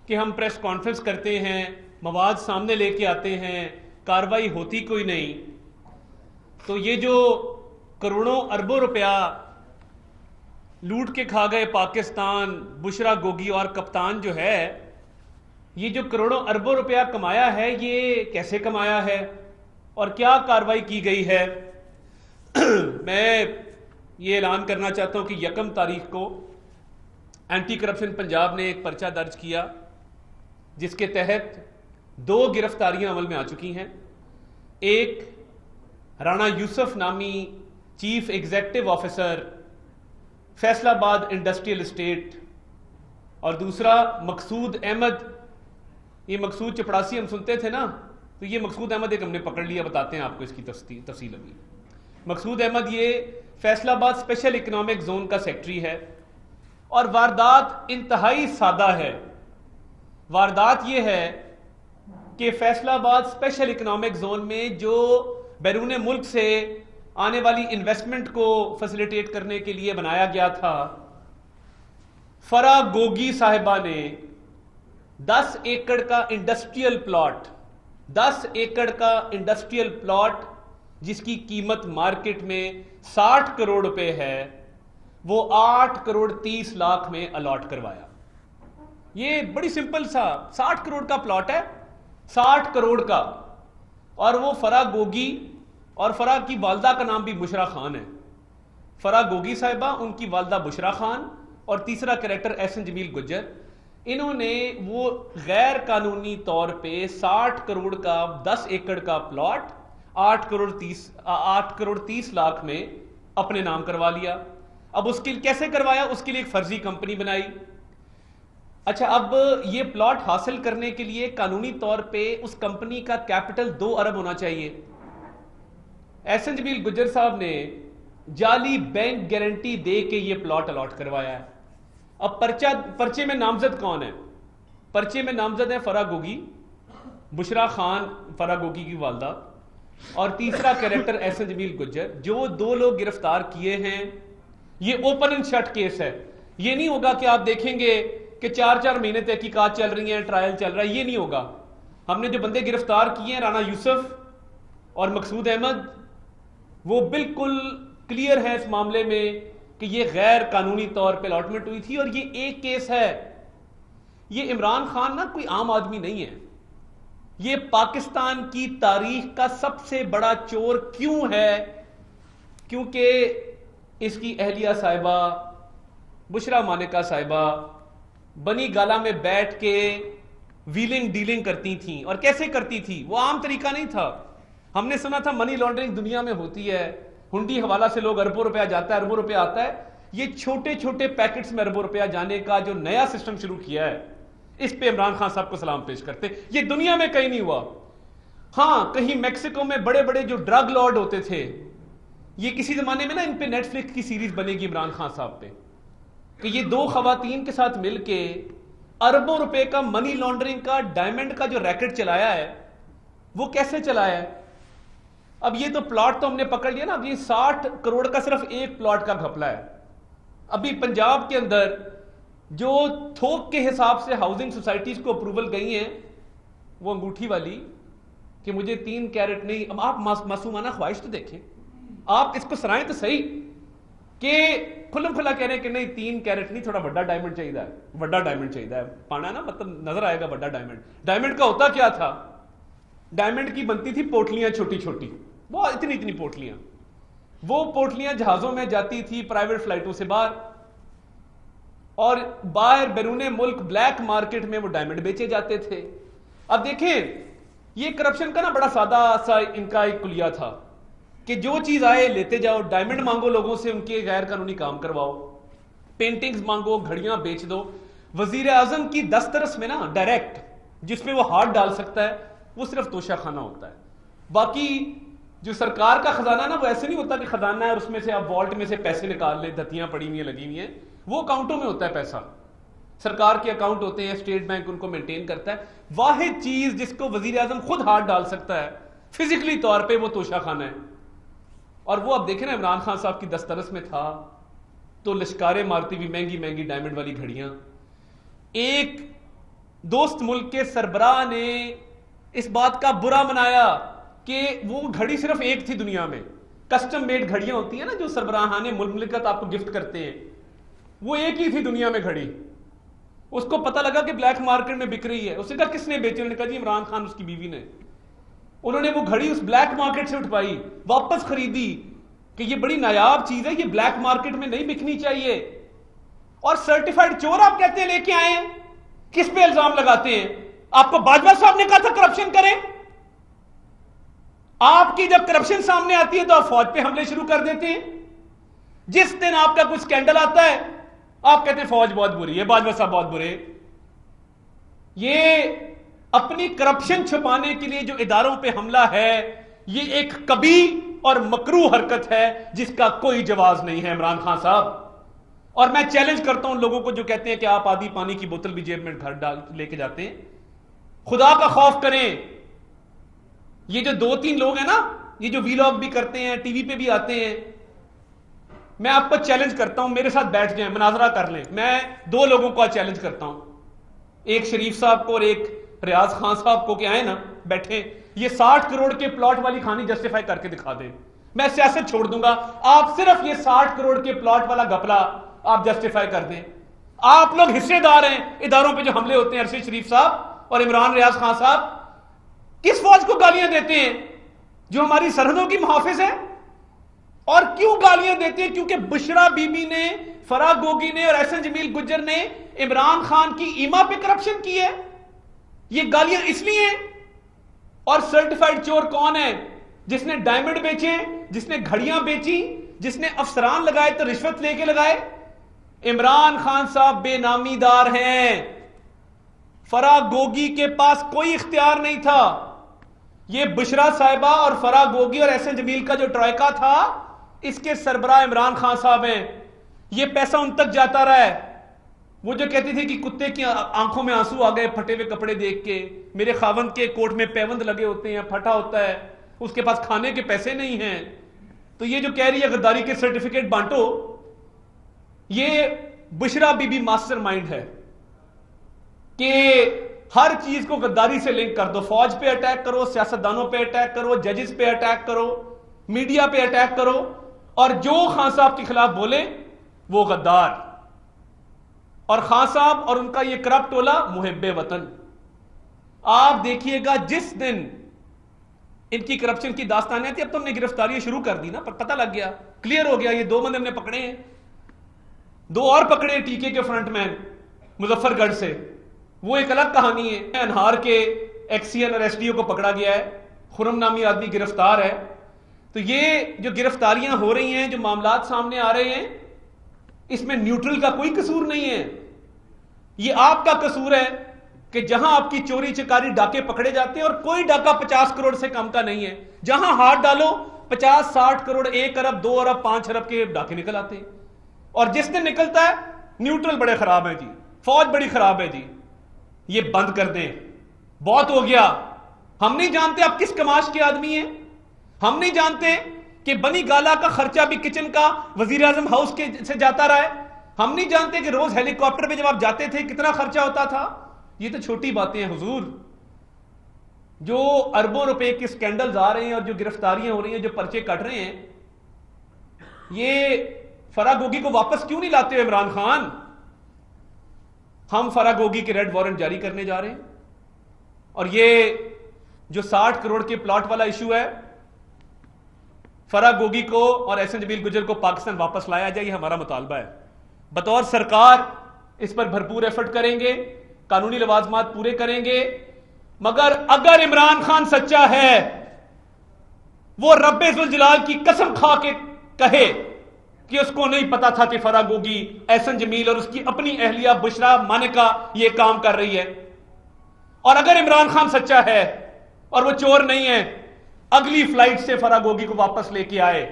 کہ ہم press conference کرتے ہیں، مواد سامنے لے کے آتے ہیں، کارروائی ہوتی کوئی نہیں. تو یہ جو کروڑوں اربوں روپیہ لوٹ کے کھا گئے پاکستان، بشرا گوگی اور کپتان جو ہے، یہ جو کروڑوں اربوں روپیہ کمایا ہے یہ کیسے کمایا ہے اور کیا کارروائی کی گئی ہے؟ میں یہ اعلان کرنا چاہتا ہوں کہ 1 تاریخ کو اینٹی کرپشن پنجاب نے ایک پرچہ درج کیا جس کے تحت 2 گرفتاریاں عمل میں آ چکی ہیں. ایک رانا یوسف نامی چیف ایگزیکٹو آفیسر فیصل آباد انڈسٹریل اسٹیٹ، اور دوسرا مقصود احمد. یہ مقصود چپڑاسی ہم سنتے تھے نا، تو یہ مقصود احمد ایک ہم نے پکڑ لیا، بتاتے ہیں آپ کو اس کی تفصیل. ابھی مقصود احمد یہ فیصل آباد اسپیشل اکنامک زون کا سیکٹری ہے، اور واردات انتہائی سادہ ہے. واردات یہ ہے کہ فیصل آباد اسپیشل اکنامک زون میں جو بیرون ملک سے آنے والی انویسٹمنٹ کو فیسیلیٹیٹ کرنے کے لیے بنایا گیا تھا، فرا گوگی صاحبہ نے 10 ایکڑ کا انڈسٹریل پلاٹ 10 ایکڑ کا انڈسٹریل پلاٹ جس کی قیمت مارکیٹ میں 60 کروڑ روپے ہے، وہ 8 کروڑ 30 لاکھ میں الاٹ کروایا. یہ بڑی سمپل سا 60 کروڑ کا پلاٹ ہے، 60 کروڑ کا. اور وہ فرا گوگی، اور فرا کی والدہ کا نام بھی بشرا خان ہے. فرا گوگی صاحبہ، ان کی والدہ بشرا خان، اور تیسرا کریکٹر احسن جمیل گجر. انہوں نے وہ غیر قانونی طور پہ 60 کروڑ کا 10 ایکڑ کا پلاٹ 8 کروڑ 30 لاکھ میں اپنے نام کروا لیا. اب اس کے کیسے کروایا؟ اس کے لیے ایک فرضی کمپنی بنائی. اچھا، اب یہ پلاٹ حاصل کرنے کے لیے قانونی طور پہ اس کمپنی کا کیپٹل 2 ارب ہونا چاہیے. احسن جمیل گجر صاحب نے جعلی بینک گارنٹی دے کے یہ پلاٹ الاٹ کروایا ہے. اب پرچے میں نامزد کون ہے؟ پرچے میں نامزد ہے فرا گوگی، بشرا خان فرا گوگی کی والدہ، اور تیسرا کریکٹر احسن جمیل گجر. جو 2 لوگ گرفتار کیے ہیں یہ اوپن اینڈ شٹ کیس ہے. یہ نہیں ہوگا کہ آپ دیکھیں گے کہ 4 مہینے تحقیقات چل رہی ہیں، ٹرائل چل رہا ہے. یہ نہیں ہوگا. ہم نے جو بندے گرفتار کیے ہیں، رانا یوسف اور مقصود احمد، وہ بالکل کلیئر ہے اس معاملے میں کہ یہ غیر قانونی طور پہ الاٹمنٹ ہوئی تھی. اور یہ ایک کیس ہے. یہ عمران خان نا کوئی عام آدمی نہیں ہے. یہ پاکستان کی تاریخ کا سب سے بڑا چور. کیوں ہے؟ کیونکہ اس کی اہلیہ صاحبہ بشرا مانکا صاحبہ بنی گالا میں بیٹھ کے ویلنگ ڈیلنگ کرتی تھیں. اور کیسے کرتی تھی؟ وہ عام طریقہ نہیں تھا. ہم نے سنا تھا منی لانڈرنگ دنیا میں ہوتی ہے، ہنڈی حوالہ سے لوگ اربوں روپیہ جاتا ہے، اربوں روپیہ آتا ہے. یہ چھوٹے چھوٹے پیکٹس میں اربوں روپیہ جانے کا جو نیا سسٹم شروع کیا ہے، اس پہ عمران خان صاحب کو سلام پیش کرتے. یہ دنیا میں کہیں نہیں ہوا. ہاں، کہیں میکسیکو میں بڑے بڑے جو ڈرگ لارڈ ہوتے تھے، یہ کسی زمانے میں نا ان پہ نیٹ فلکس کی سیریز بنے گی عمران خان صاحب پہ، کہ یہ 2 خواتین کے ساتھ مل کے اربوں روپے کا منی لانڈرنگ کا ڈائمنڈ کا جو ریکٹ چلایا ہے، وہ کیسے چلایا ہے. اب یہ تو پلاٹ تو ہم نے پکڑ لیا نا. اب یہ 60 کروڑ کا صرف ایک پلاٹ کا گھپلا ہے. ابھی پنجاب کے اندر جو تھوک کے حساب سے ہاؤسنگ سوسائٹیز کو اپروول گئی ہیں، وہ انگوٹھی والی کہ مجھے 3 کیرٹ نہیں. اب آپ معصومانہ خواہش تو دیکھیں، آپ اس کو سرائیں تو صحیح کہ کھلم کھلا کہہ رہے ہیں کہ نہیں 3 کیرٹ نہیں، تھوڑا بڑا ڈائمنڈ چاہیے ہے، بڑا ڈائمنڈ چاہیے ہے. پانا نا مطلب نظر آئے گا بڑا ڈائمنڈ. ڈائمنڈ کا ہوتا کیا تھا؟ ڈائمنڈ کی بنتی تھی پوٹلیاں چھوٹی چھوٹی، وہ اتنی پوٹلیاں. وہ پوٹلیاں جہازوں میں جاتی تھی پرائیویٹ فلائٹوں سے باہر، اور باہر بیرون ملک بلیک مارکیٹ میں وہ ڈائمنڈ بیچے جاتے تھے. اب دیکھیں، یہ کرپشن کا نا بڑا سادہ سا ان کا ایک کلیہ تھا کہ جو چیز آئے لیتے جاؤ. ڈائمنڈ مانگو لوگوں سے، ان کے غیر قانونی کام کرواؤ. پینٹنگز مانگو، گھڑیاں بیچ دو. وزیر اعظم کی دسترس میں نا ڈائریکٹ جس میں وہ ہاتھ ڈال سکتا ہے، وہ صرف توشہ خانہ ہوتا ہے. باقی جو سرکار کا خزانہ نا، وہ ایسے نہیں ہوتا کہ خزانہ ہے اور اس میں سے آپ والٹ میں سے پیسے نکال لیں، دھتیاں پڑی ہوئی ہیں لگی ہوئی ہیں. وہ اکاؤنٹوں میں ہوتا ہے پیسہ. سرکار کے اکاؤنٹ ہوتے ہیں، اسٹیٹ بینک ان کو مینٹین کرتا ہے. واحد چیز جس کو وزیر اعظم خود ہاتھ ڈال سکتا ہے فزیکلی طور پہ، وہ توشہ خانہ ہے. اور وہ اب دیکھیں نا، عمران خان صاحب کی دسترس میں تھا تو لشکاریں مارتی ہوئی مہنگی مہنگی ڈائمنڈ والی گھڑیاں. ایک دوست ملک کے سربراہ نے اس بات کا برا منایا کہ وہ گھڑی صرف ایک تھی دنیا میں. کسٹم میڈ گھڑیاں ہوتی ہیں نا جو سربراہان مملکت آپ کو گفٹ کرتے ہیں, وہ ایک ہی تھی دنیا میں گھڑی. اس کو پتہ لگا کہ بلیک مارکیٹ میں بک رہی ہے. اس نے کہا کس نے بیچی؟ انہوں نے کہا جی عمران خان اس کی بیوی نے. انہوں نے وہ گھڑی اس بلیک مارکیٹ سے اٹھوائی, واپس خریدی کہ یہ بڑی نایاب چیز ہے, یہ بلیک مارکیٹ میں نہیں بکنی چاہیے. اور سرٹیفائیڈ چور آپ کہتے ہیں لے کے آئے ہیں. کس پہ الزام لگاتے ہیں؟ آپ کو باجوہ صاحب نے کہا تھا کرپشن کریں. آپ کی جب کرپشن سامنے آتی ہے تو آپ فوج پہ حملے شروع کر دیتے ہیں. جس دن آپ کا کوئی سکینڈل آتا ہے آپ کہتے ہیں فوج بہت بری ہے, باجوہ صاحب بہت برے. یہ اپنی کرپشن چھپانے کے لیے جو اداروں پہ حملہ ہے, یہ ایک کبھی اور مکروہ حرکت ہے جس کا کوئی جواز نہیں ہے عمران خان صاحب. اور میں چیلنج کرتا ہوں ان لوگوں کو جو کہتے ہیں کہ آپ آدھی پانی کی بوتل بھی جیب میں گھر ڈال لے کے جاتے ہیں. خدا کا خوف کریں. یہ جو 2-3 لوگ ہیں نا, یہ جو ویلاگ بھی کرتے ہیں, ٹی وی پہ بھی آتے ہیں, میں آپ کو چیلنج کرتا ہوں میرے ساتھ بیٹھ جائیں, مناظرہ کر لیں. میں 2 لوگوں کو چیلنج کرتا ہوں, ایک شریف صاحب کو اور ایک ریاض خان صاحب کو, کہ آئے نا بیٹھیں, یہ 60 کروڑ کے پلاٹ والی کہانی جسٹیفائی کر کے دکھا دیں. میں سیاست چھوڑ دوں گا, آپ صرف یہ 60 کروڑ کے پلاٹ والا گپلا آپ جسٹیفائی کر دیں. آپ لوگ حصے دار ہیں اداروں پہ جو حملے ہوتے ہیں. ارشد شریف صاحب اور عمران ریاض خان صاحب کس فوج کو گالیاں دیتے ہیں جو ہماری سرحدوں کی محافظ ہے؟ اور کیوں گالیاں دیتے ہیں؟ کیونکہ بشرا بی بی نے, فرا گوگی نے اور احسن جمیل گجر نے عمران خان کی ایما پہ کرپشن کی ہے. یہ گالیاں اس لیے ہیں. اور سرٹیفائیڈ چور کون ہے؟ جس نے ڈائمنڈ بیچے, جس نے گھڑیاں بیچی, جس نے افسران لگائے تو رشوت لے کے لگائے. عمران خان صاحب بے نامی دار ہیں. فرا گوگی کے پاس کوئی اختیار نہیں تھا. یہ بشرا صاحبہ اور فرا گوگی اور احسن جمیل کا جو ٹرائکا تھا, اس کے سربراہ عمران خان صاحب ہیں. یہ پیسہ ان تک جاتا رہا ہے. وہ جو کہتی تھی کہ کتے کی آنکھوں میں آنسو آ گئے پھٹے ہوئے کپڑے دیکھ کے, میرے خاوند کے کوٹ میں پیوند لگے ہوتے ہیں, پھٹا ہوتا ہے, اس کے پاس کھانے کے پیسے نہیں ہیں, تو یہ جو کہہ رہی ہے غداری کے سرٹیفکیٹ بانٹو, یہ بشرا بی بی ماسٹر مائنڈ ہے کہ ہر چیز کو غداری سے لنک کر دو. فوج پہ اٹیک کرو, سیاستدانوں پہ اٹیک کرو, ججز پہ اٹیک کرو, میڈیا پہ اٹیک کرو, اور جو خان صاحب کے خلاف بولے وہ غدار. اور خان صاحب اور ان کا یہ کرپٹ ٹولہ محب وطن. آپ دیکھیے گا جس دن ان کی کرپشن کی داستانیں تھی, اب تو ہم نے گرفتاریاں شروع کر دی نا, پر پتہ لگ گیا, کلیئر ہو گیا. یہ 2 بندے ہم نے پکڑے ہیں, 2 اور پکڑے ہیں ٹی کے فرنٹ مین مظفر گڑھ سے, وہ ایک الگ کہانی ہے. انہار کے ایکس سی این اور ایس ڈی او کو پکڑا گیا ہے, خرم نامی آدمی گرفتار ہے. تو یہ جو گرفتاریاں ہو رہی ہیں, جو معاملات سامنے آ رہے ہیں, اس میں نیوٹرل کا کوئی قصور نہیں ہے. یہ آپ کا قصور ہے کہ جہاں آپ کی چوری چکاری ڈاکے پکڑے جاتے ہیں, اور کوئی ڈاکہ 50 کروڑ سے کم کا نہیں ہے, جہاں ہاتھ ڈالو 50-60 کروڑ 1 ارب 2 ارب 5 ارب کے ڈاکے نکل آتے ہیں. اور جس دن نکلتا ہے نیوٹرل بڑے خراب ہیں جی, فوج بڑی خراب ہے جی. یہ بند کر دیں, بہت ہو گیا. ہم نہیں جانتے آپ کس کماش کے آدمی ہیں, ہم نہیں جانتے کہ بنی گالا کا خرچہ بھی کچن کا وزیر اعظم ہاؤس کے سے جاتا رہا ہے, ہم نہیں جانتے کہ روز ہیلی کاپٹر پہ جب آپ جاتے تھے کتنا خرچہ ہوتا تھا. یہ تو چھوٹی باتیں ہیں حضور. جو اربوں روپے کے سکینڈلز آ رہے ہیں اور جو گرفتاریاں ہو رہی ہیں, جو پرچے کٹ رہے ہیں, یہ فرا گوگی کو واپس کیوں نہیں لاتے ہو عمران خان؟ ہم فرا گوگی کے ریڈ وارنٹ جاری کرنے جا رہے ہیں. اور یہ جو 60 کروڑ کے پلاٹ والا ایشو ہے, فرا گوگی کو اور احسن جمیل گجر کو پاکستان واپس لایا جائے, یہ ہمارا مطالبہ ہے. بطور سرکار اس پر بھرپور ایفرٹ کریں گے, قانونی لوازمات پورے کریں گے. مگر اگر عمران خان سچا ہے, وہ رب ذوالجلال کی قسم کھا کے کہے کہ اس کو نہیں پتا تھا کہ فرا گوگی, احسن جمیل اور اس کی اپنی اہلیہ بشرا مانکا یہ کام کر رہی ہے. اور اگر عمران خان سچا ہے اور وہ چور نہیں ہے, اگلی فلائٹ سے فرا گوگی کو واپس لے کے آئے,